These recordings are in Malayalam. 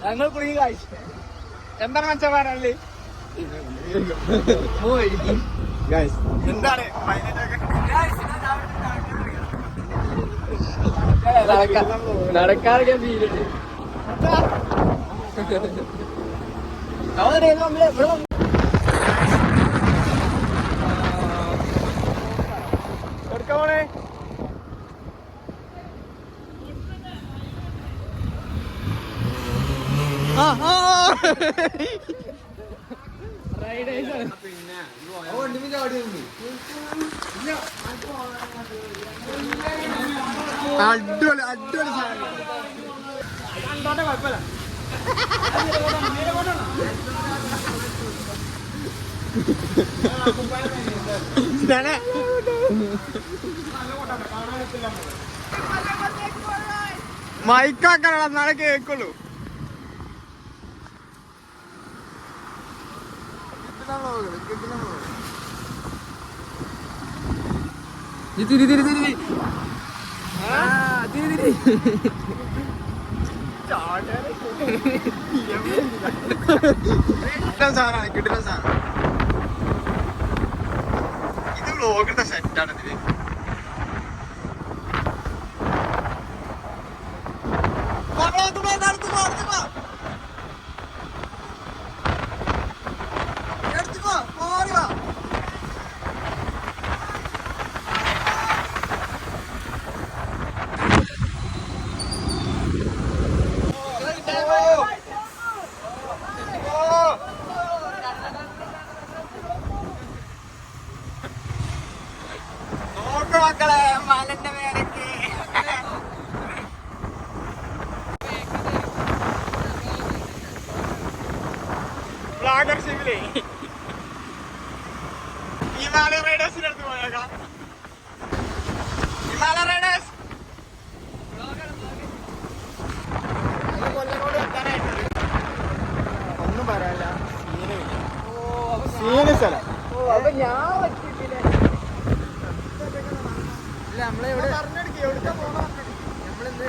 ഞങ്ങൾ കുടുങ്ങി കാഴ്ച എന്താണ് മച്ചമാരല്ലേ എന്താണ് നടക്കാറൊക്കെ ഫീലുണ്ട് കൊടുക്കണേ അടിപൊളി അടിപൊളി സാധനം കുഴപ്പമില്ല മൈക്കാക്കാനാണ് എന്നാലേ കേക്കുള്ളൂ. തിരി തിരി തിരി തിരി കിട്ടുന്ന സാധനമാണ് കിട്ടുന്ന സാധനം. ഇത് വ്ലോഗിന്റെ സെറ്റാണ് ഇതില്. മക്കളെ മലന്റെ പേരൊക്കെ ബ്ലോഗർഷിപ്പിലേ ഹിമാലയ റൈഡേഴ്സിന്റെ അടുത്ത് പോയേക്കാം. ഹിമാലയ റൈഡേഴ്സ് കൊല്ലനോട് എത്താനായിട്ടുണ്ട്. ഒന്നും പറയാനില്ല, സീന് സ്ഥലം. അപ്പൊ ഞാൻ പറ്റിയിട്ടില്ല. നമ്മളെവിടെ എവിടുക്കാ പോണോ നമ്മളെന്ത്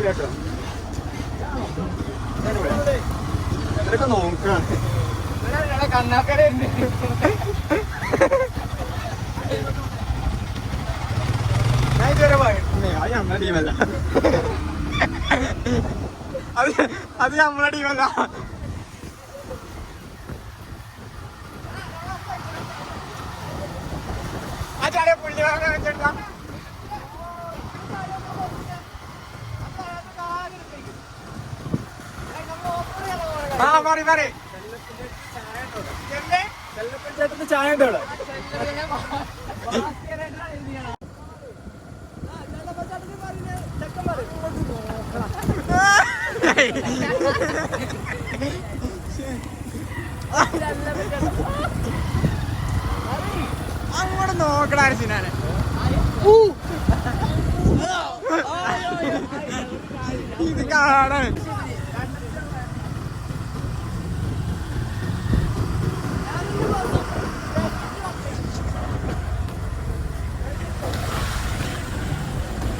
കേട്ടോ ഇതൊക്കെ നോക്കാണ് കണ്ണാക്കരുണ്ട്. അത് നമ്മളെ ടീമല്ല. ആ ചാടിയ പുള്ളി വെച്ചിട്ടാ പഞ്ചായത്തിന്റെ ചായ ഉണ്ടോ? അങ്ങോട്ട് നോക്കടാ സിനാനെ. ഇത് കാണാൻ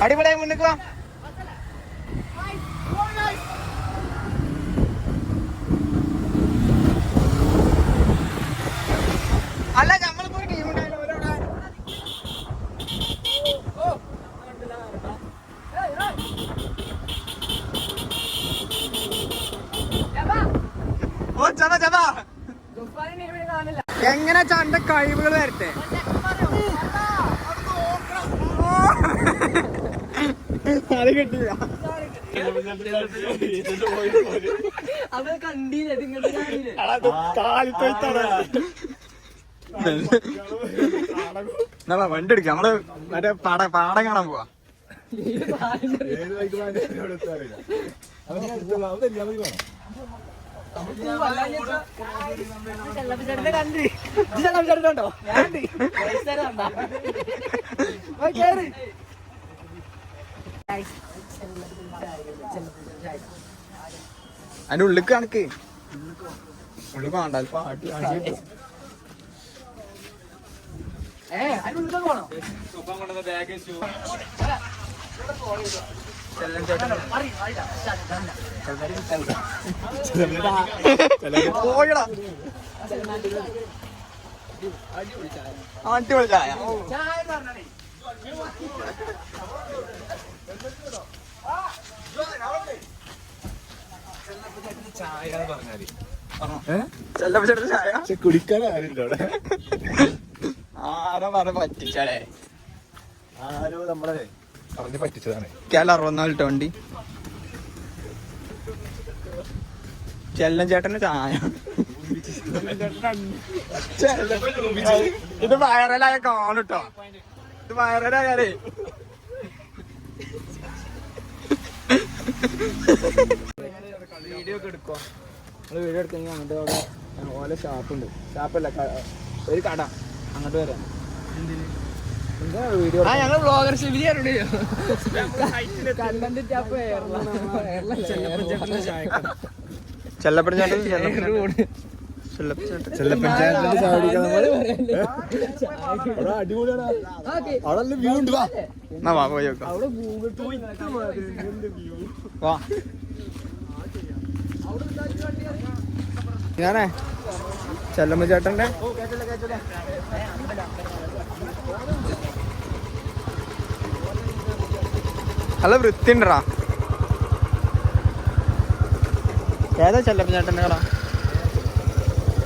അടിപൊളിയായി മുന്നേക്ക് വാ. അല്ല നമ്മളിപ്പോ ഒരു ടീം ഉണ്ടായാലും എങ്ങനെ ചണ്ട കഴിവുകൾ വരട്ടെ. അത് കിട്ടില്ല. അത് കണ്ടില്ലേ നിങ്ങളെ വണ്ടി എടുക്കാം. നമ്മള് മറ്റേ പാടം കാണാൻ പോവാ. അതിന്റെ ഉള്ളിൽ കണക്ക് ഉള്ളിൽ വേണ്ട പാട്ട് പോയടാ അടിപൊളി ചായ ചായ കുടിക്കാൻ ആരുണ്ടോ അവിടെ? ആരോ പറഞ്ഞ പറ്റിച്ചാലേ ആരോ നമ്മളെ പറഞ്ഞ് പറ്റിച്ചതാണ്. കേരള 64 വണ്ടി ചെല്ലൻ ചേട്ടന്റെ ചായ ഇത് വൈറലായ കാണുട്ടോ ഇത് വൈറലായാലേ വീഡിയോ ഒക്കെ എടുക്കോ നമ്മള് വീഡിയോ എടുക്കെങ്കിൽ അങ്ങോട്ട് അവിടെ ഓലെ ഷാപ്പുണ്ട് ഷാപ്പല്ല ഒരു കട അങ്ങോട്ട് വരാം വീഡിയോ ഞങ്ങൾ ബ്ലോഗർ ഞാനേ ചെല്ലമ്മ ചേട്ടന്റെ നല്ല വൃത്തിണ്ടാ ഏതാ ചെല്ലപ്പ ചേട്ടൻ്റെ കട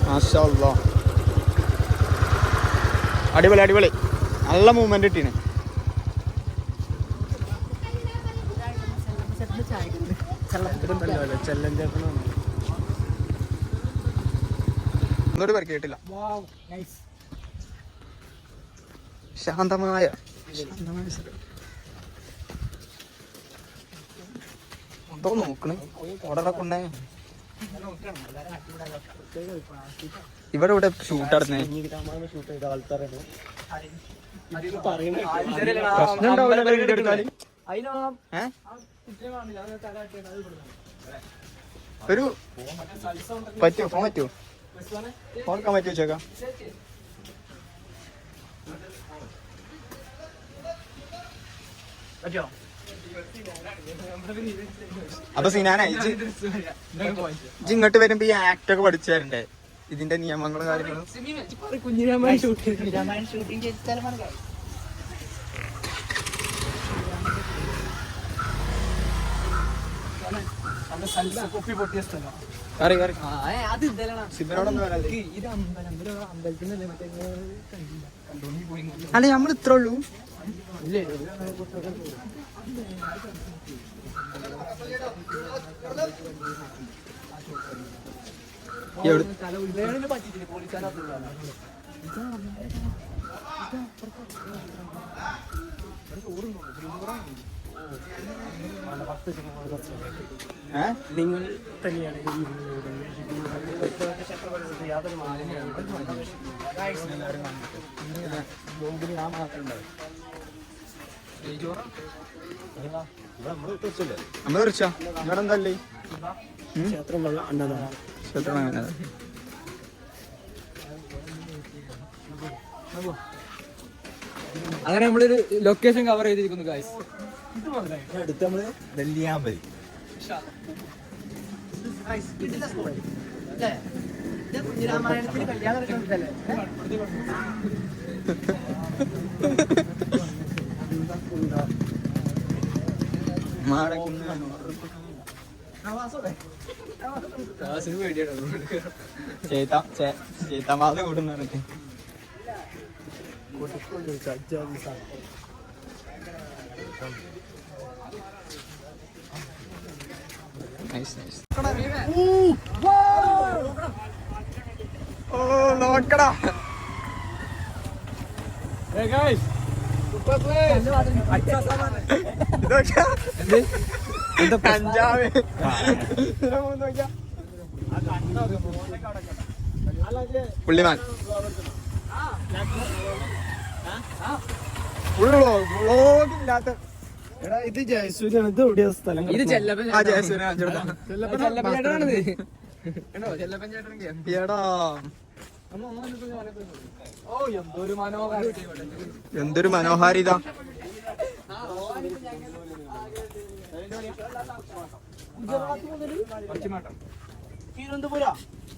മാഷാ അല്ലാഹ് അടിപൊളി അടിപൊളി നല്ല മൂവ്മെന്റ് കിട്ടീന് ഒന്നോട് പേർക്ക് കേട്ടില്ല ശാന്തമായ എന്തോ നോക്കണേ ഓടെ കൊണ്ടേ ഇവിടെ ഇവിടെ ഷൂട്ട് നടന്നേ പ്രശ്നം ഉണ്ടാവില്ല വീഡിയോ എടുത്താല് ഒരു പറ്റുമോ ഫോൺ പറ്റുമോ ഫോൺ എടുക്കാൻ പറ്റുമോ ചോക്കാം അപ്പൊ സിനാനെ ഇങ്ങോട്ട് വരുമ്പോ ഈ ആക്ട് ഒക്കെ പഠിച്ചു തരണ്ടേ ഇതിന്റെ നിയമങ്ങളും കാര്യങ്ങളും അല്ല നമ്മൾ ഇത്ര ഉള്ളൂ നിങ്ങൾ തന്നെയാണ് നമ്മൾ തീർച്ച ഇവിടെ എന്തല്ലേ അങ്ങനെ നമ്മളൊരു ലൊക്കേഷൻ കവർ ചെയ്തിരിക്കുന്നു ഗായ്സ്. അടുത്ത് നമ്മള് നെല്ലിയാമ്പതി ചേത്താമാത കൂടുന്ന ഓ നോക്കടാ പഞ്ചാബ് പുള്ളിമാൻ വ്ളോഗില്ലാത്ത ഇത് ജയസൂര്യാണ്. ഇത് എവിടെയാ സ്ഥലം? ഇത് ചെല്ലപ്പൻ ആ ജയസൂര്യ ചെല്ലപ്പൻ ചേട്ടനാണിത്. കണ്ടോ ചെല്ലപ്പൻ ചേട്ടൻ എടാ ഓ എന്തൊരു മനോഹരം. എന്തൊരു മനോഹാരിത.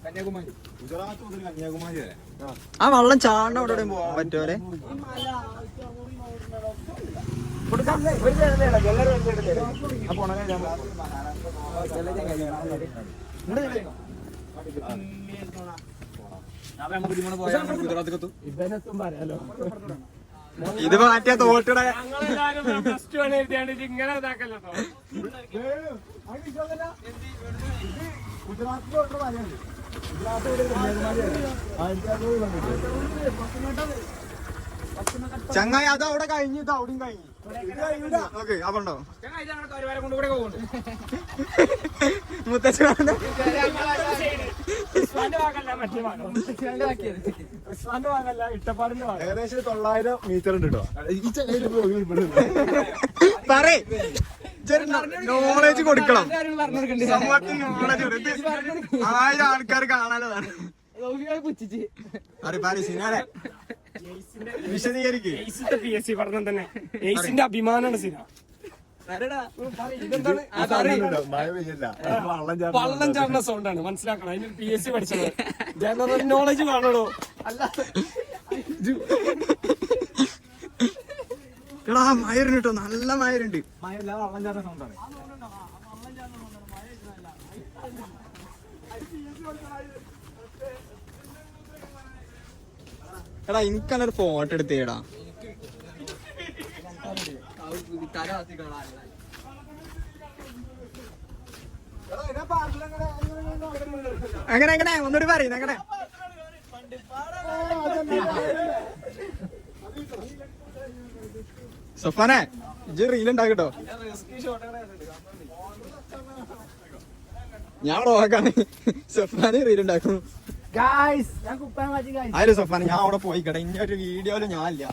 കന്യാകുമാരി ഗുജറാത്ത് മുതൽ കന്യാകുമാരി വരെ. ആ വെള്ളം ചാണ്ട അവിടെ പോവാൻ പറ്റുമല്ലേ? ഗുജറാത്ത് ഇത് മാറ്റിയ തോട്ടിടെ ഇങ്ങനെ ഇതാക്കല്ലോ. ചങ്ങായി അത് അവിടെ കഴിഞ്ഞു, ഇത് അവിടെയും കഴിഞ്ഞു. ഓക്കെ അപ്പുണ്ടോ മുത്തച്ഛ ഏകദേശം 900 മീറ്റർ ഉണ്ട് കേട്ടോ. ഈ ചെറിയൊരു പറയ് നോളേജ് കൊടുക്കണം. പറഞ്ഞു സമൂഹത്തിന് നോളേജ് കൊടുക്കും. 1000 ആൾക്കാർ കാണാനോ സിനാലെ വിശദീകരിക്കും. PSC പഠനം തന്നെ എയ്സിന്റെ അഭിമാനമാണ് സിന. മഴ പെയ്യില്ല, വള്ളം ചാടുന്ന സൗണ്ടാണ്, മനസ്സിലാക്കണം. അതിന് PSC പഠിച്ചത് ജനറൽ നോളജ് കാണണോ? അല്ല എടാ മയരുണ്ട് കേട്ടോ, നല്ല മയരുണ്ട്. വള്ളം ചാടുന്ന സൗണ്ടാണ്. എടാ എനിക്കന്നൊരു ഫോട്ടോ എടുത്തേടാ. അങ്ങനെ എങ്ങനെ ഒന്നുകൂടി പറയുന്നു എങ്ങനെ? സൊഫാനെ ഇജ്ജ് റീലുണ്ടാക്കട്ടോ. ഞാൻ റോക്കാണ്, സൊഫാന് റീലുണ്ടാക്കും. ആര് സൊഫാന്? ഞാൻ അവിടെ പോയി കേട്ടെ, ഇനി ഒരു വീഡിയോയില് ഞാനില്ല.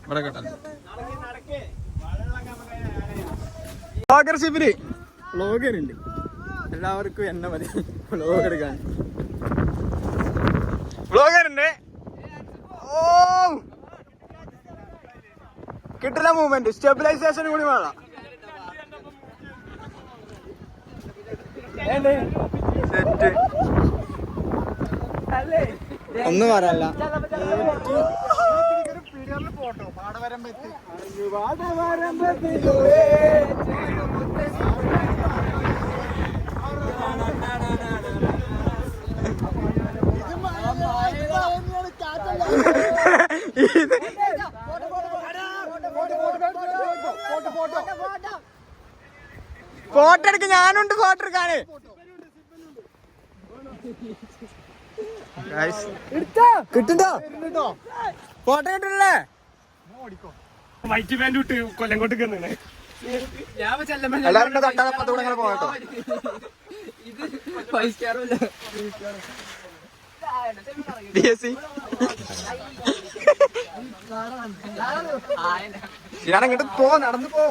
ഇവിടെ കേട്ടോ വ്ളോഗർഷിപ്പില് വ്ളോഗറുണ്ട്, എല്ലാവർക്കും എന്നെ മതി വ്ളോഗ് എടുക്കാൻ. വ്ളോഗറുണ്ട്. ഓ കിട്ടില്ല മൂവ്മെന്റ്, സ്റ്റെബിലൈസേഷൻ കൂടി വേണം. സെറ്റ് ഒന്നും പറയല്ല. ഫോട്ടോ എടുക്ക, ഞാനുണ്ട് ഫോട്ടോ എടുക്കാന്. കിട്ടുണ്ടോ ഫോട്ടോ കിട്ടില്ലേ? വൈറ്റ് പാൻറ് ഇട്ട് കൊല്ലം കൊണ്ടിരിക്കുന്നേ. എല്ലാവരും തൊട്ടപ്പത്തൂടെ ഇങ്ങനെ പോകട്ടോ. ഞാനങ്ങോട്ട് പോ, നടന്നു പോ.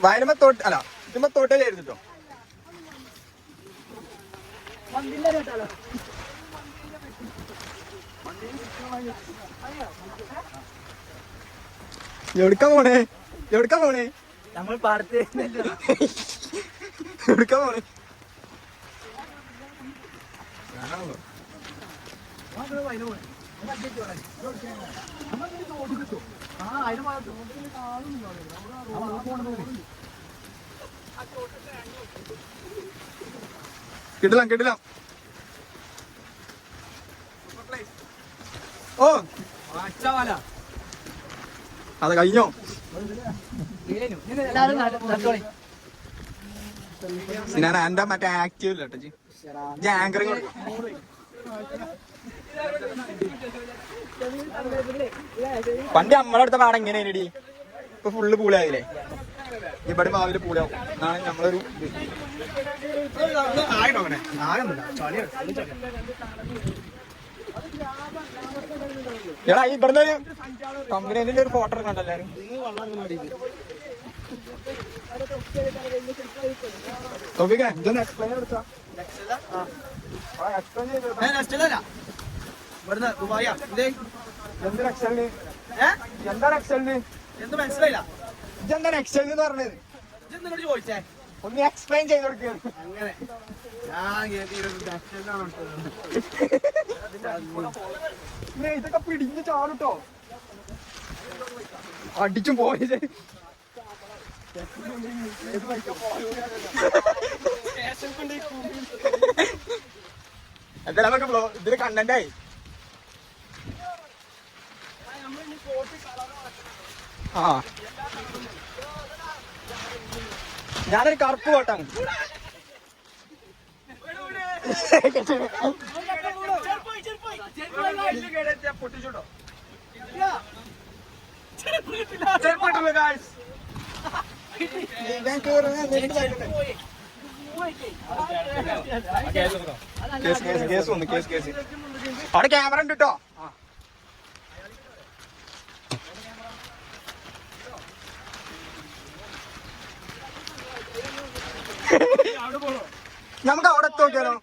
വയലുമ്പോ തോട്ട് അല്ല ഇതുമ്പോ തോട്ടയിലായിരുന്നു കേട്ടോ. എവിടുക്കാ പോണേ? എവിടുക്കാ പോണേ? നമ്മൾ പാടത്ത് എവിടുക്കാ പോണേ? കിട്ടില്ല കിട്ടില്ല. ഓ അത് കഴിഞ്ഞോ? ഞാൻ എന്റെ മറ്റേ ആക്റ്റീവ് ഇല്ല ആങ്കറിങ്. പണ്ട് നമ്മളടുത്ത പാടം എങ്ങനെയാണടി ഇപ്പൊ ഫുള്ള് പൂളായില്ലേ ഇവിടെ ഭാവിയില് പൂളാവും എന്നാണ് നമ്മളൊരു എടാ ഇവിടുന്ന് ഒരു കമ്പനിയിൽ ഒരു ഫോട്ടോ കണ്ടല്ലാരും ഇതൊന്ന് എക്സ്പ്ലെയിൻ എടുത്താ എന്താണ് എക്സലിന് എന്ത് മനസ്സിലായില്ല ഇതെന്താണ് എക്സലിന് എന്ന് പറഞ്ഞത് എന്നോട് ചോദിച്ചേ ഒന്ന് എക്സ്പ്ലെയിൻ ചെയ്ത് കൊടുക്കുക അങ്ങനെ ഇതൊക്കെ പിടിഞ്ഞ് ചാടുട്ടോ അടിച്ചും പോയത് എന്തായാലും നമുക്ക് ഇതില് കണ്ടന്റായി ആ ഞാനൊരു കറുപ്പ് കോട്ടാണ് പൊട്ടിച്ചോട്ടോ അവിടെ ക്യാമറ ഉണ്ട് കേട്ടോ നമുക്ക് അവിടെ നോക്കിയാലോ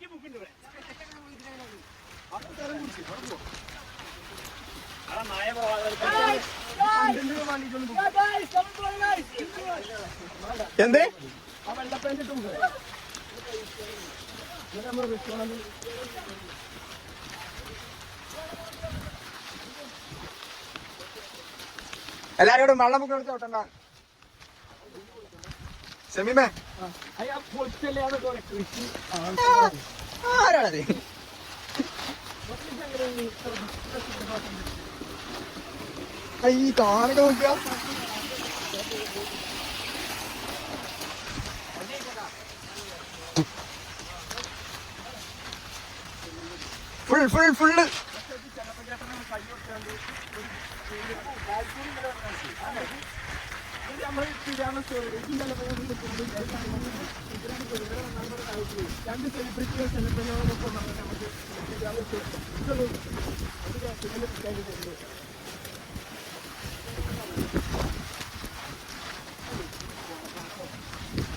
എന്ത് എല്ലാരോടും വെള്ളം മുക്കി ചോട്ടണ്ട സെമിമേ ആരാണത് ഈ കാണൊക്കെ നോക്കുക ഫുള്ള്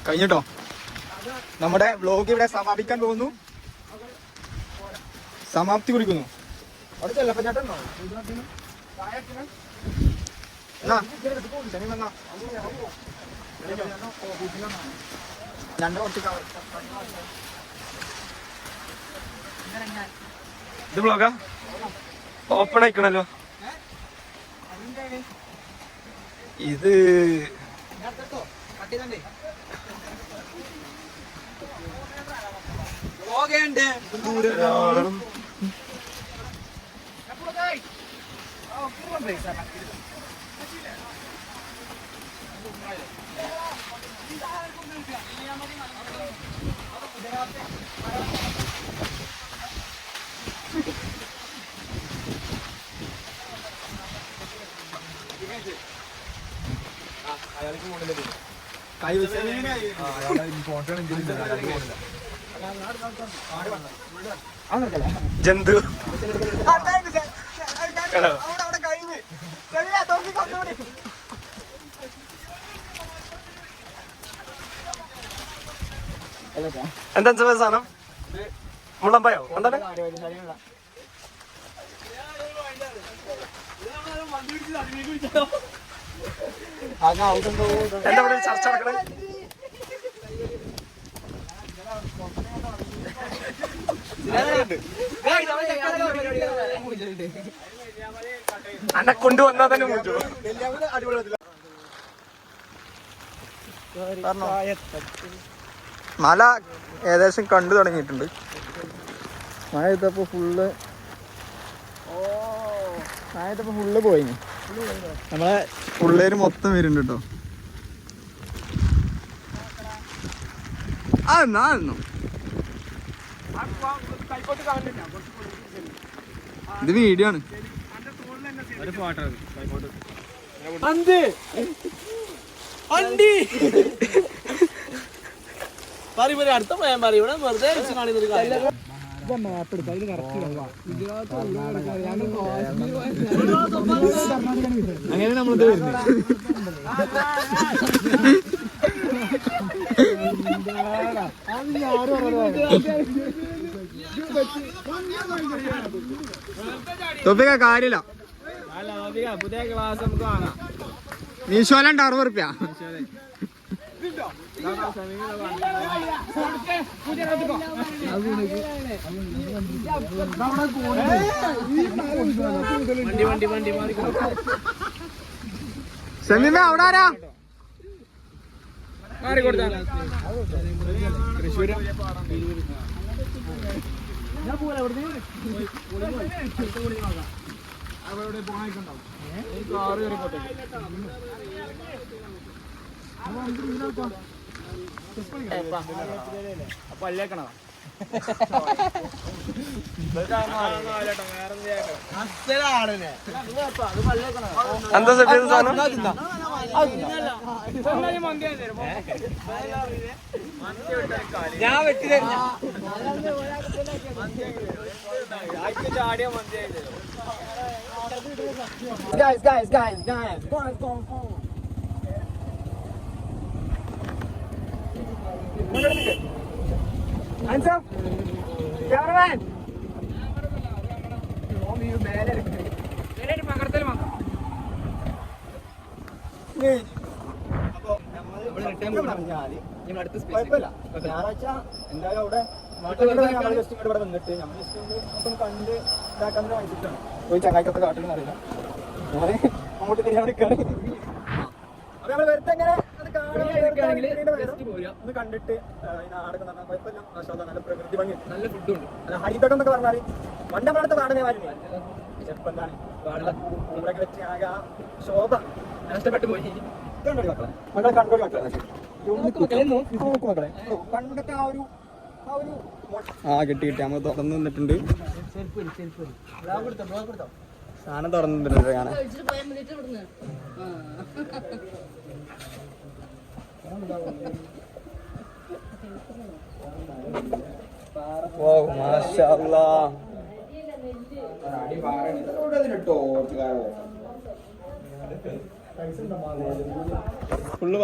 കഴിഞ്ഞിട്ടോ നമ്മുടെ വ്ലോഗ് ഇവിടെ സമാപിക്കാൻ പോകുന്നു സമാപ്തി കുറിക്കുന്നു ഇത് ബ്ലോഗാ ഓപ്പൺ ആയിക്കണല്ലോ ഇത് ജന്തു എന്താ സാധനം മുള്ളമ്പായോ എന്താണ് എന്താ ഇവിടെ ചർച്ച നടക്കണേ അന്നെ കൊണ്ടുവന്നാ തന്നെ മുഞ്ചു മല ഏകദേശം കണ്ടു തുടങ്ങിയിട്ടുണ്ട് മഴ ഇതപ്പോ ഫുള്ള് പോയി നമ്മളെ പിള്ളേര് മൊത്തം വരുന്നുണ്ട് കേട്ടോ ആ എന്നാ കൈക്കോട്ട് കാണുന്നില്ല ഇത് വീഡിയോ ആണ്. അടുത്ത പോയാൽ പറയും ഇവിടെ വെറുതെ കാണിക്കുന്നൊരു കാര്യം. അങ്ങനെ നമ്മളിത് വരുന്നത്. തൊപ്പിക്ക കാര്യമില്ല. പുതിയ ക്ലാസ് നമുക്ക് വാങ്ങാം. മീശോലുണ്ട് 60 റുപ്യ. സെമിമ അവിടെ ആരാ? പല്ലേക്കണോ? എന്താ സാധനം? ഞാൻ വെട്ടി ചാടിയ കുഴപ്പമില്ല. ഞായറാഴ്ച എന്തായാലും അവിടെ ഞങ്ങൾ ജസ്റ്റ് ഇങ്ങോട്ട് ഇവിടെ വന്നിട്ട് നമ്മൾ ജസ്റ്റ് ഒന്ന് കണ്ട് ഇതാക്കാൻ വായിച്ചിട്ടാണ്. പോയി ചങ്ങായിക്കൊക്കെ കാട്ടിൽ അറിയില്ല അങ്ങോട്ട് തിരിയാൻ നിൽക്കാണ്. അപ്പൊ നമ്മൾ വെറുതെ എങ്ങനെ ഒന്ന് കണ്ടിട്ട് നാടൊക്കെ പറഞ്ഞാൽ കുഴപ്പമില്ല. നല്ല പ്രകൃതി ഭംഗി, നല്ല ഫുഡും ഉണ്ട്. നല്ല ഹരിതകം എന്നൊക്കെ പറഞ്ഞാല് പണ്ട് നമ്മളടുത്ത് പാടുന്ന മാറില്ല. ചിലപ്പോ എന്താണ് ഇവിടെയൊക്കെ വെച്ച് ആകെ ആ ശോഭ നഷ്ടപ്പെട്ടു പോയി. മക്കളെ കണ്ടോളി മക്കളെ പണ്ടത്തെ ആ കിട്ടി നമ്മൾ തുറന്നു നിന്നിട്ടുണ്ട്. സാധനം തുറന്നു നിന്നിട്ടുണ്ട് കാണാൻ. ഓ മാഷാ അല്ലാഹ്. ഫുള്ള്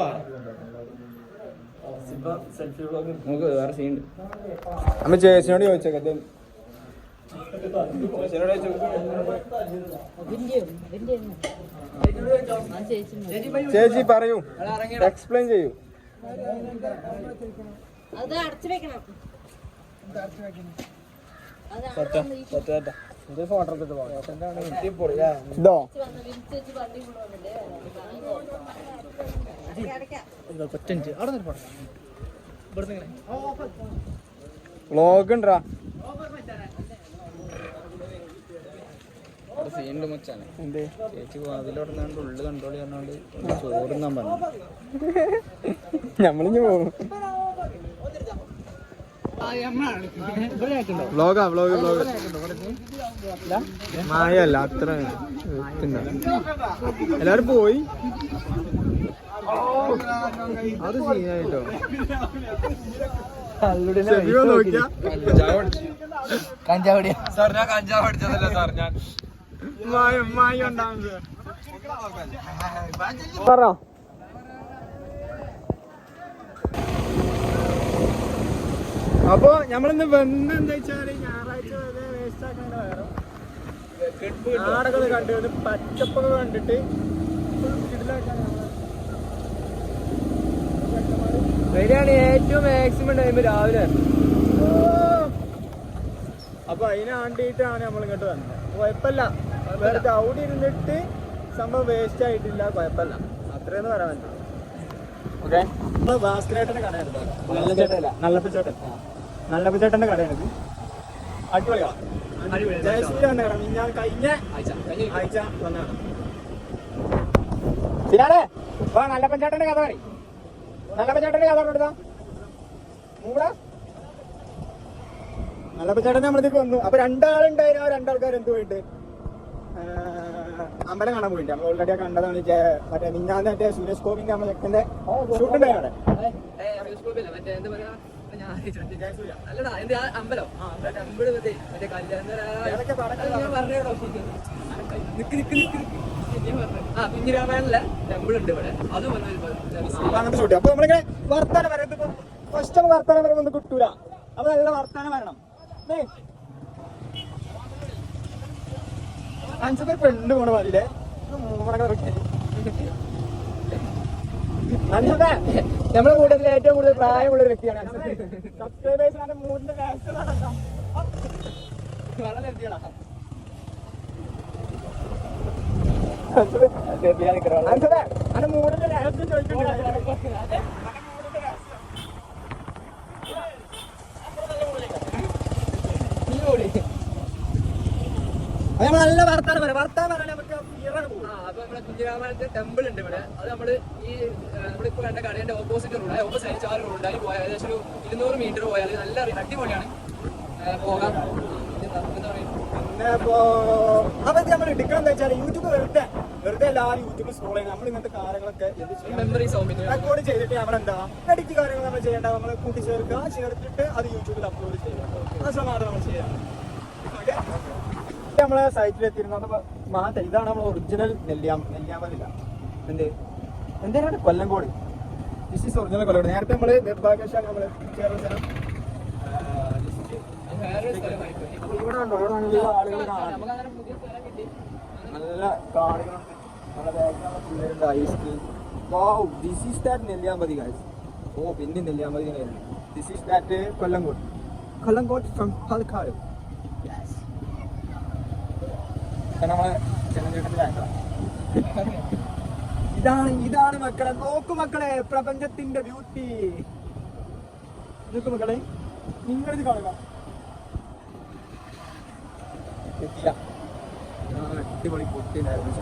നമുക്ക് വേറെ സീൻ ഉണ്ട്. അമ്മ ചേച്ചിനോട് ചോദിച്ചേക്കത്. ചേച്ചി പറയൂ, എക്സ്പ്ലെയിൻ ചെയ്യൂ. ഇതോ വ്ളോഗ് ഉണ്ടാ സീനുണ്ട് മച്ചാണ്. എന്ത് ചേച്ചി വാതിലോടന്നാണ്ട് ഉള്ളു കണ്ടോളി പറഞ്ഞോണ്ട് ചോറുന്നാൻ പറഞ്ഞു. നമ്മളിഞ്ഞ് പോകും. വ്ളോഗാ വ്ളോഗ് വ്ളോഗ് മായല്ല അത്ര എല്ലാരും പോയി. അത് സീനായിട്ടോ. നോക്കിയാ കഞ്ചാവടിയാ സാർ? ഞാൻ കഞ്ചാവ് അടിച്ചതല്ല സാർ. ഞാൻ മായ ഉണ്ടാകുന്നത് പറ. അപ്പൊ നമ്മളിന്ന് വന്ന് എന്താ വെച്ചാല് ഞായറാഴ്ച വേസ്റ്റ് ആക്കേണ്ട നാടകള് കണ്ടു പച്ചപ്പൊക്കെ കണ്ടിട്ട് വരികയാണ് ഏറ്റവും മാക്സിമം ടൈം രാവിലെ. അപ്പൊ അതിനാണ്ടിട്ടാണ് നമ്മൾ ഇങ്ങോട്ട് വന്നത്. കുഴപ്പമില്ല, വെറുതെ അവിടെ ഇരുന്നിട്ട് സംഭവം വേസ്റ്റ് ആയിട്ടില്ല, കുഴപ്പമില്ല, അത്രയെന്ന് പറയാൻ പറ്റും. ഓക്കെ, ഭാസ്കരേട്ടന്റെ കടയായിരുന്നു. നല്ലപ്പച്ചേട്ടൻ നല്ലപ്പച്ചേട്ടന്റെ കടയാണിത്. അടിപൊളിയാണ്. ജയശ്രീരാന്റെ കട ഞാൻ കഴിഞ്ഞ ആഴ്ച വന്നതാണ്. ശരിയാണേ. നല്ലപ്പച്ചേട്ടന്റെ കഥ പറയും. നല്ലപ്പച്ചേട്ടന്റെ കഥ കൊടുത്താ മൂടാ നല്ല ചേട്ടൻ നമ്മളിതൊക്കെ വന്നു. അപ്പൊ രണ്ടാളുണ്ടായിരുന്നു. ആ രണ്ടാൾക്കാർ എന്ത് പോയിട്ട് അമ്പലം കാണാൻ പോയിട്ട് നമ്മൾ ഓൾറെഡി കണ്ടതാണ്. മറ്റേ മിഞ്ഞാന്ന് മറ്റേ സുരേഷ് ഗോപിന്റെ നമ്മുടെ ചെക്കന്റെ ഷൂട്ട് ഉണ്ടായിരുന്നു അല്ലടാ എന്റെ അമ്പലം ടെമ്പിള് മറ്റേ കുഞ്ഞിരാമായണല്ല ടെമ്പിൾ ഉണ്ട് ഇവിടെ അത് അങ്ങനത്തെ ഷൂട്ട്. അപ്പൊ നമ്മളിങ്ങനെ വർത്താനം പറയുന്നത് ഫസ്റ്റ് വർത്താനം പറയുമ്പോൾ ഒന്നും കിട്ടൂല. അപ്പൊ നല്ല വർത്താനം വരണം. അഞ്ചൊക്കെ പെണ്ണ് പോണ മാതിരില്ലേ അഞ്ചൊക്കെ നമ്മുടെ കൂട്ടത്തിൽ ഏറ്റവും കൂടുതൽ പ്രായമുള്ള ഒരു വ്യക്തിയാണ്. സബ്സ്ക്രൈബേഴ്സിന്റെ മൂന്നിന്റെ അന്റെ മൂന്നിന്റെ രഹസ്യം ചോദിച്ചിട്ടുണ്ട്. അത് നമ്മൾ നല്ല വർത്താനം പറയാം. വർത്താനം പറയാൻ നമുക്ക് അപ്പൊ നമ്മളെ കുഞ്ഞിരാമായണത്തെ ടെമ്പിൾ ഉണ്ട് ഇവിടെ. അത് നമ്മള് ഈ നമ്മളിപ്പോ കണ്ട കടയുടെ ഓപ്പോസിറ്റ് റോഡ് ഓപ്പോസിറ്റ് 6 റോഡ് അതിൽ പോയാൽ ഏകദേശം ഒരു 200 മീറ്റർ പോയാൽ നല്ല അടിപൊളിയാണ് പോകാൻ. എന്താ പറയുക പിന്നെ അപ്പൊ നമ്മൾ എടുക്കണം എന്താ വെച്ചാൽ യൂട്യൂബ് വെറുതെ എല്ലാവരും യൂട്യൂബ് സ്ക്രോൾ ചെയ്യുന്നത്. നമ്മൾ ഇങ്ങനത്തെ കാര്യങ്ങളൊക്കെ മെമ്മറീസ് ആവും. റെക്കോർഡ് ചെയ്തിട്ട് നമ്മളെന്താ എഡിറ്റ് കാര്യങ്ങൾ നമ്മൾ ചെയ്യേണ്ട നമ്മൾ കൂട്ടിച്ചേർക്കുക, ചേർത്തിട്ട് അത് യൂട്യൂബിൽ അപ്ലോഡ് ചെയ്യുക. ആ ശ്രമമാണ് നമ്മൾ ചെയ്യാം. നമ്മളെ സൈറ്റിലെത്തിയിരുന്ന മാറ്റ ഇതാണ് നമ്മൾ ഒറിജിനൽ നെല്ലിയാമ്പതില്ല എന്തിനാണ് Kollengode. This is original Kollengode. നേരത്തെ നമ്മള് നിർഭാഗ്യശാല നമ്മള് ഇവിടെ ഉണ്ടോ? ഇവിടെ നല്ല ആളുകൾ കാണാം. നല്ല കാടുകളുണ്ട്. നല്ല പിള്ളേരുണ്ട്. ഐസ് wow. This is that Nelliyampathy guys. ഓ പിന്നെ Nelliyampathy this is that Kollengode from Palakkad. നമ്മളെ ഇതാണ് മക്കളെ. നോക്കു മക്കളെ പ്രപഞ്ചത്തിന്റെ ബ്യൂട്ടി. നോക്കു മക്കളെ നിങ്ങളിത് കാണുക. അടിപൊളി പൊട്ടിയിലായിരുന്നു.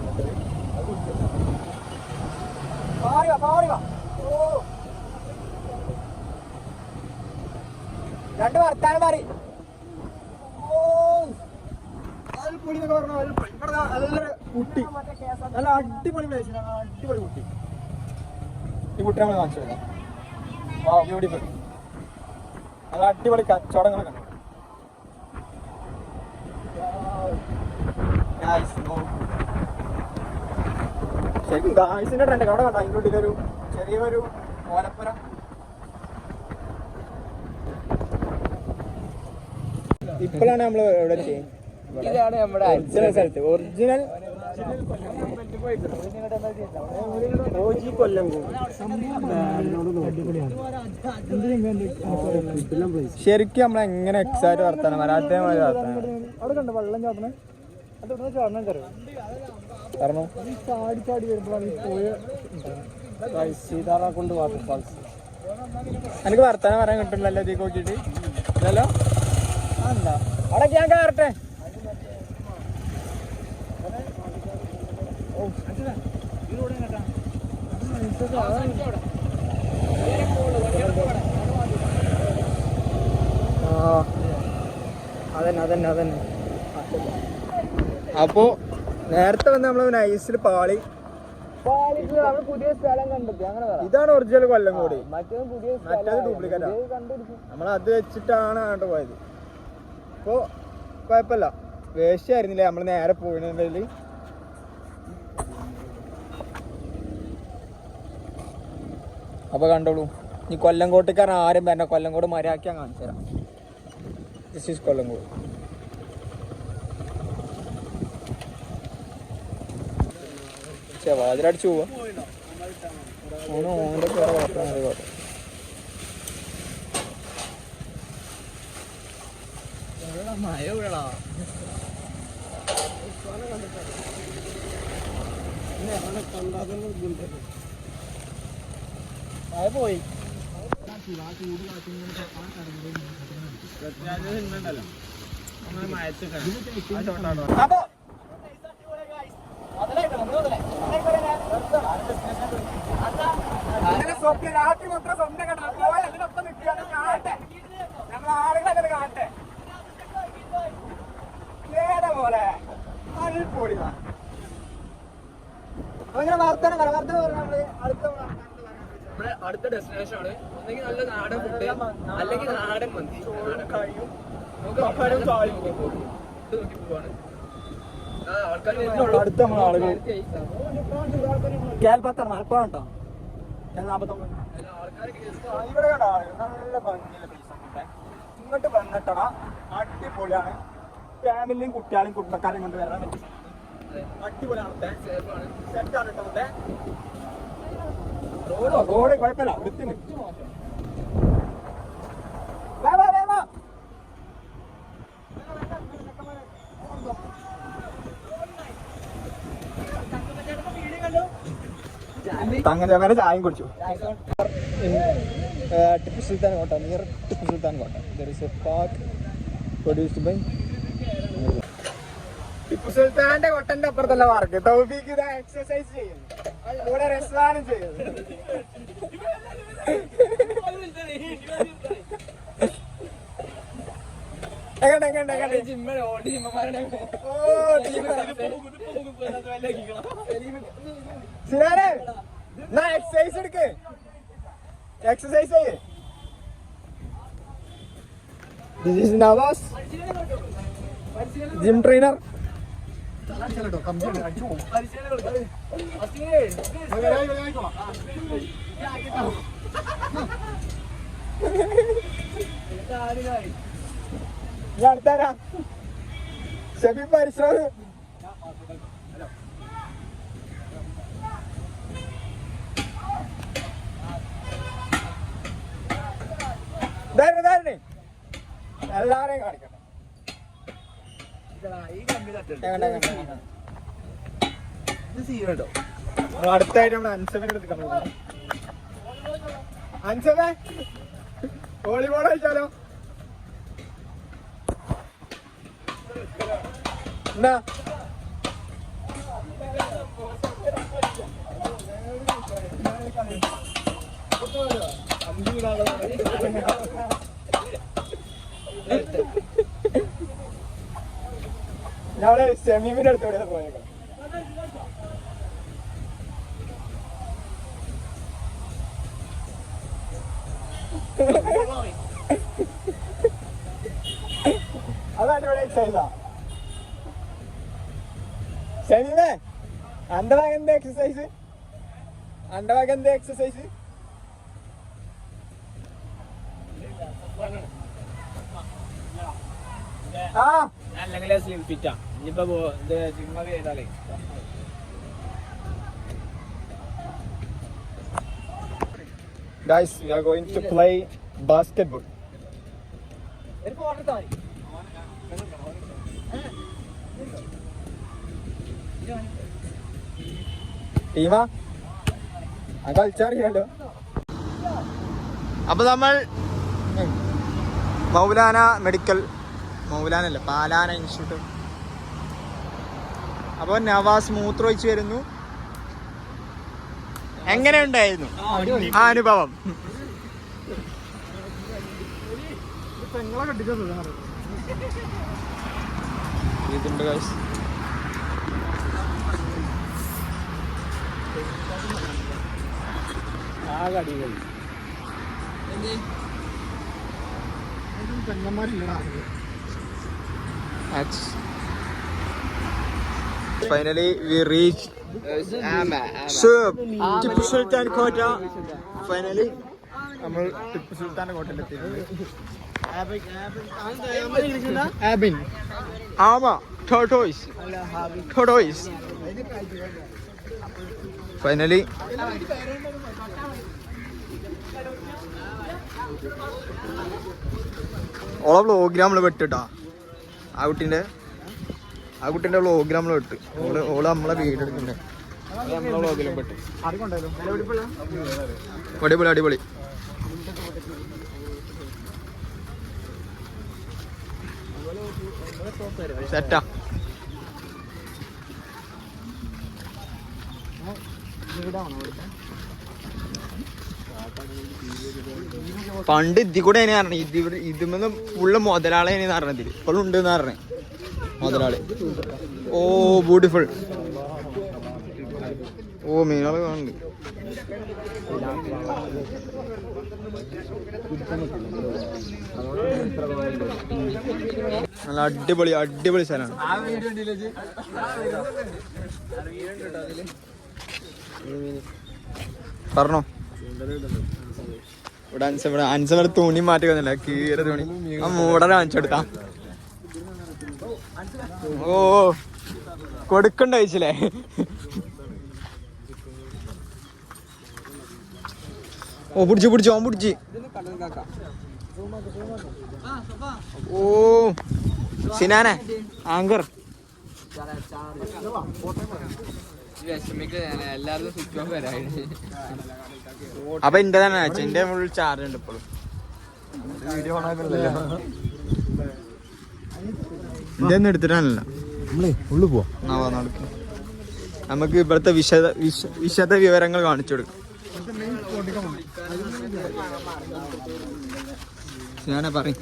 രണ്ട് വർത്താനം മാറി. നല്ലൊരു കുട്ടി, നല്ല അടിപൊളി പ്ലേസിലാണ്. അടിപൊളി കുട്ടി. ഈ കുട്ടി നമ്മൾ കാണിച്ചു കൊടുക്കാം. ബ്യൂട്ടിഫുൾ. നല്ല അടിപൊളി കച്ചവടങ്ങളൊക്കെ. ശരിക്കും ഗായ്സിന്റെ ട്രെൻഡ് അവിടെ കണ്ട. അതിൻ്റെ ഉള്ളിലൊരു ചെറിയൊരു ഓലപ്പുര. ഇപ്പോഴാണ് നമ്മൾ എവിടെ ചെയ്യുന്നത്. ഇതാണ് നമ്മുടെ ഒറിജിനൽ സ്ഥലത്ത്. ഒറിജിനൽ ശരിക്കും നമ്മൾ എങ്ങനെ എക്സാക്ട് വർത്താനം മരാഠ്യമായ വർത്താനം. അവിടെ കണ്ടോ വെള്ളം ചാടണേ? അത് ചാടണം കാരണം ചാടി വരുമ്പോഴാണ് സീതാറാക്കൊണ്ട് വാട്ടർഫാൾസ്. എനിക്ക് വർത്താനം പറയാൻ കിട്ടില്ലല്ലോ ഇതിൽ നോക്കിയിട്ട് ഇല്ലല്ലോ. എന്താ അവിടെ ഞാൻ കയറട്ടെ. അതന്നെ അപ്പോ നേരത്തെ വന്ന് നമ്മള് നൈസിൽ പാളി പുതിയ സ്ഥലം കണ്ടെത്തി. അങ്ങനെ ഇതാണ് ഒറിജിനൽ കൊല്ലങ്കോട്. മറ്റേത് ഡ്യൂപ്ലിക്കേറ്റാ. നമ്മളത് വെച്ചിട്ടാണ് അങ്ങോട്ട് പോയത്. അപ്പോ കുഴപ്പമില്ല. വേശ്യായിരുന്നില്ലേ നമ്മള് നേരെ പോയിണ്ടെങ്കിൽ. അപ്പൊ കണ്ടോളൂ. ഈ കൊല്ലങ്കോട്ടേക്കാരൻ ആരും വരണം. കൊല്ലങ്കോട് മര്യാദയ്ക്ക് ഞാൻ കാണിച്ചു തരാം. This is Kollengode. വാതിലടിച്ചു പോവാ. ഓന്റെ പേരെ കോട്ടെ. മഴ വിടടാ. മഴ പോയി. അപ്പൊ രാത്രി മൊത്തം സ്വന്തം കണ്ടാ അതിനൊപ്പം നിൽക്കുകയാണ്. കാണട്ടെ, നമ്മൾ ആളുകളെ കാണട്ടെ. പോലെ അടിപൊളിയാ. അങ്ങനെ വർത്തനം പറഞ്ഞാൽ നമ്മള് നമ്മുടെ അടുത്ത ഡെസ്റ്റിനേഷൻ ആണ്. ഒന്നെങ്കിൽ നല്ല നാടൻ ഫുഡ്, അല്ലെങ്കിൽ നാടൻ മന്തി. കഴിയും നമുക്ക് നോക്കി പോവാണ്. ആൾക്കാർ അടുത്ത നമ്മളെ ആളുകൾ കേൾപ്പത്ര മലപ്പുറം ഉണ്ടോ? ഇവിടെ കണ്ട ആളുകൾ നല്ല ഭംഗിയുള്ള പ്ലേസ്. ഇങ്ങോട്ട് വന്നിട്ടണ അടിപൊളിയാണ്. ഫാമിലിയും കുട്ടികളും കുടുംബക്കാരെയും കൊണ്ട് വരാൻ പറ്റും. അടിപൊളിയാണ്. സെറ്റാണ് കേട്ടോ. റോഡ് കുഴപ്പമില്ല, വൃത്തിന്. തങ്ങനെ ചായയും കുടിച്ചു. ടിപ്പു സുൽത്താൻ കോട്ട, നിയർ ടിപ്പു സുൽത്താൻ കോട്ട. There is a park produced by Tipu സുൽത്താന്റെ കോട്ടന്റെ അപ്പുറത്തുള്ള പാർക്ക്. തൗഫീഖ് ഇത് എക്സസൈസ് ചെയ്യുന്നു, ഇവിടെ രസാനം ചെയ്യുന്നു. എക്സസൈസ് എടുക്ക്, എക്സസൈസ് ചെയ്യ്. This is Nawaz, gym trainer. ഞാൻ തരാം. ഷെബി പരിശ്രമം. എല്ലാരെയും കാണിക്കട്ടെ. അടുത്തായിട്ട് നമ്മൾ അൻസബിനെ എടുക്കണം. അൻസബേ വോളിബോൾ കളിച്ചാലോ? എന്താ ഞങ്ങള് സെമീമിന്റെ അടുത്തോടെ പോയേക്കാം. അതടിപൊളി എക്സസൈസാ. സെമീമേ അന്റെ ഭാഗം എന്താ എക്സസൈസ്? അന്റെ ഭാഗം എന്താ എക്സസൈസ്? ആ അല്ലെങ്കിൽ സ്ലിം ഫിറ്റാ. ഇനിയിപ്പോ ജിമ്മൊക്കെ ചെയ്താലേ Guys, we are going to play basketball. ടീമാ കളിച്ചറിയാലോ. അപ്പൊ നമ്മൾ മൗലാന മെഡിക്കൽ, മൗലാനല്ല പാലാന ഇൻസ്റ്റിറ്റ്യൂട്ട്. അപ്പോൾ നവാസ് മൂത്രമൊഴിച്ച് വരുന്നു. എങ്ങനെയുണ്ടായിരുന്നു ആ അനുഭവം? ഇതുണ്ട് ഗൈസ്. ആകെ അടിപൊളി. Finally we reached Tipu Sultan കോട്ട. ഫൈനലി നമ്മൾ ടിപ്പു സുൽത്താന്റെ കോട്ടയിലെത്തിയിട്ടുണ്ട്. ആമ ടോട്ടോയ്സ്, ടോട്ടോയ്സ്. ഫൈനലി ഓളെ വ്ലോഗ് നമ്മൾ വിട്ടിട്ടാ. ആ കുട്ടീൻ്റെ വ്ലോഗ് നമ്മൾ വിട്ട്. ഓള് നമ്മളെ വീഡിയോ എടുക്കണ്ടേ, നമ്മളെ വ്ലോഗിലും പെട്ട്. അടിപൊളി അടിപൊളി. സെറ്റാ. പണ്ട് ഇതി കൂടെ പറഞ്ഞത്, ഇതുമെന്ന് ഫുള്ള് മുതലാളേനെ പറഞ്ഞതിൽ ഇപ്പോഴും ഉണ്ട് എന്ന് പറഞ്ഞത്. മുതലാളി. ഓ ബ്യൂട്ടിഫുൾ. ഓ മീനുകൾ കാണുന്നുണ്ട്. നല്ല അടിപൊളി അടിപൊളി സ്ഥലമാണ്. പറഞ്ഞോ. ഇവിടെ അൻസവിടെ തുണി മാറ്റി വന്നില്ല, കീര തുണി. ആ മൂടനെ വാങ്ങിച്ചെടുത്താ. ഓ കൊടുക്കണ്ട കഴിച്ചില്ലേ. ഓ പിടിച്ചു ഓൻ പിടിച്ച്. ഓ സിനാനെ ആങ്കർ. അപ്പൊ എന്റെ തന്നെ എന്റെ ഫുൾ ചാർജ് ഉണ്ട് ഇപ്പോഴും. എന്റെ ഒന്നും എടുത്തിട്ടാണല്ലോ ഉള്ളു പോവാ. നടക്കും. നമുക്ക് ഇവിടുത്തെ വിശദ വിവരങ്ങൾ കാണിച്ചു കൊടുക്കും. ഞാനാ പറയും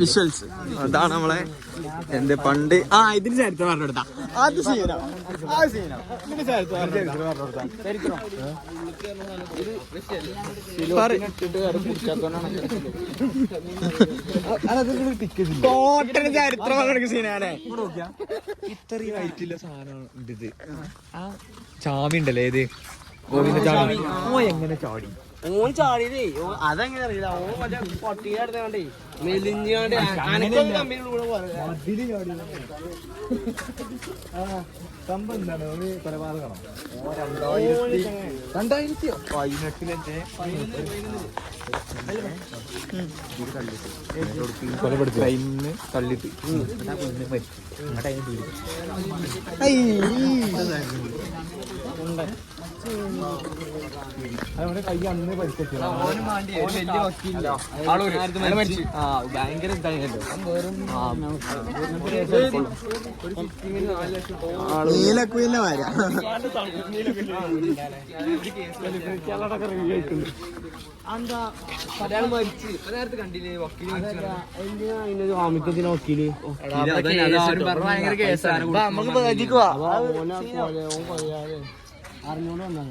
വിഷ്വൽസ്. അതാണ് നമ്മളെ എന്ത് പണ്ട് ഇതിന് ചരിത്രം പറഞ്ഞു കൊടുത്താ. അത് സീനാ ഇതിന് ചരിത്രം ചരിത്രം സീനാനെ. ഇത്രയും ഹൈറ്റില്ല സാധനമാണ് ഇത്. ആ ചാമി ഉണ്ടല്ലേ, ഏത് ഗോവിന്ദ ചാമി, ഓ എങ്ങനെ ചാടി? ഓൻ ചാടിയതേ അതെങ്ങനെ അറിയില്ല. ഓൻ മറ്റേ പട്ടിയെ അടുത്തേ മെലിഞ്ഞാണ്ട് അനക്കൊന്നും കമ്പനിയുടെ കൂടെ സംഭവം എന്താണ്? കൊലപാതകമാണോ? 2018 തള്ളിട്ട് അതുകൊണ്ട് കൈ അന്ന് പരിസ്ഥിതി ഭയങ്കര ഇതായല്ലോ. നീലക്കുയിലെ വരാ. എന്താ ഒരാൾ മരിച്ച് നേരത്തെ കണ്ടില്ലേ വക്കീല് ആമിക്കത്തിന് വക്കീല് ഭയങ്കര കേസാണ്. അറിഞ്ഞോണ്ട് വന്നാ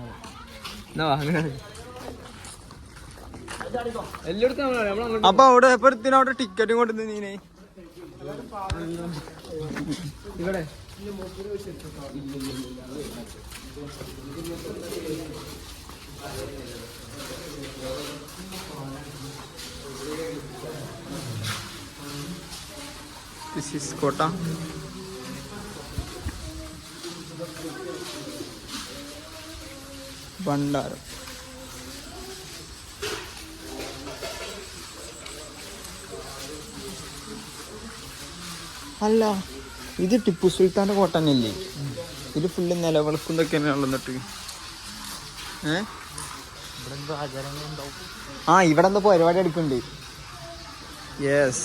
എല്ലായിടത്തും. അപ്പൊ അവിടെ എപ്പോഴത്തിനവിടെ ടിക്കറ്റും കൊടുത്ത് നീനെ ഇവിടെ കോട്ട. ഭണ്ഡാരം. അല്ല ഇത് ടിപ്പു സുൽത്താന്റെ കോട്ട തന്നെയല്ലേ? ഇത് ഫുള്ള് നിലവിളക്കുന്നൊക്കെ ഉള്ളന്നിട്ട്. ഇവിടെ എന്തോ പരിപാടി എടുക്കുന്നുണ്ട്. യെസ്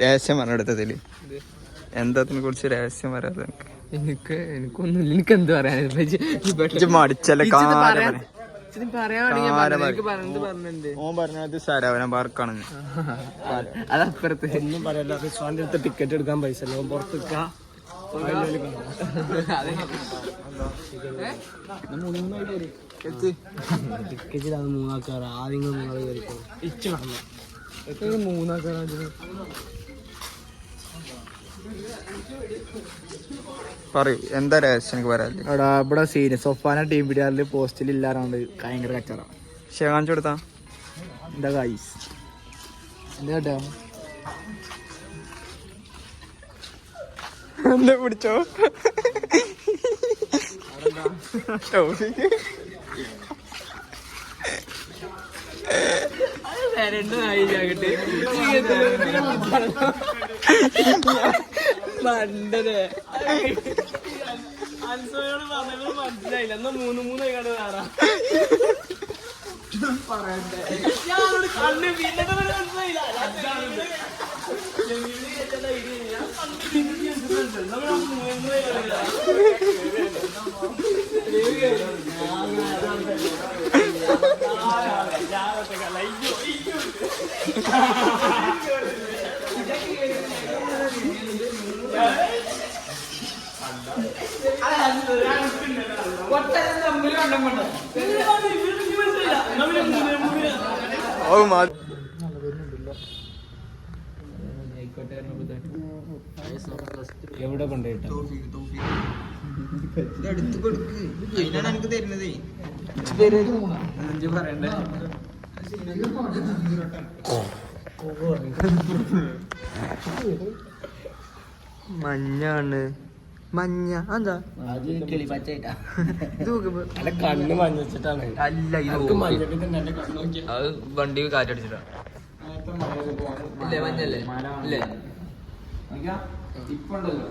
രഹസ്യം പറഞ്ഞെടുത്തതില് എന്താത്തിനെ കുറിച്ച് രഹസ്യം പറയാതെ എനിക്കൊന്നുമില്ല. എനിക്ക് എന്ത് പറയാൻ മടിച്ചല്ലേ. ഓൻ പറഞ്ഞത് സരവന പാർക്കാണെന്ന്. അതപ്പുറത്ത് ഒന്നും പറയല്ല. റിസ്വാന്റെ അടുത്ത് ടിക്കറ്റ് എടുക്കാൻ പൈസ അല്ല. പുറത്തേക്കാ ടിക്കറ്റ് അത് മൂന്നാക്കാറ്. ആദ്യം നിങ്ങൾ കയറിക്കോ. ഇച്ചു നടന്നു മൂന്നാക്കാറ്. പറയൂ എന്താ രഹസ്യം എനിക്ക് പറയാല്ലേ. അവിടെ ഇവിടെ സീന് സൊഫാന ടീം പിടിയാറില് പോസ്റ്റിൽ ഇല്ലാണ്ട് ഭയങ്കര കച്ചറ. കാണിച്ചു കൊടുത്താ എന്താ ഗൈസ് എന്താ കേട്ടോ എന്താ പിടിച്ചോ പെരണ്ട് ആയിട്ട് പണ്ടേ അൻസോയോട് പറഞ്ഞത് മനസ്സിലായില്ല. എന്നാ 3 കണ്ട് വേറെ ഞാനോട് കണ്ണ് പിന്നെ മനസ്സിലായില്ല. എവിടെ കൊണ്ടുപോയിട്ടാ എനിക്ക് തരുന്നതേ പറയണ്ടേ? മഞ്ഞാണ് മഞ്ഞ എന്താ കിളിപ്പച്ചായിട്ടാ ഇത് കണ്ണ് മഞ്ഞിട്ടാണ്. അല്ല അത് വണ്ടി കാറ്റടിച്ചിട്ടാ ഇല്ലേ മഞ്ഞല്ലേ ഇല്ലേ ഇപ്പൊ ഉണ്ടല്ലോ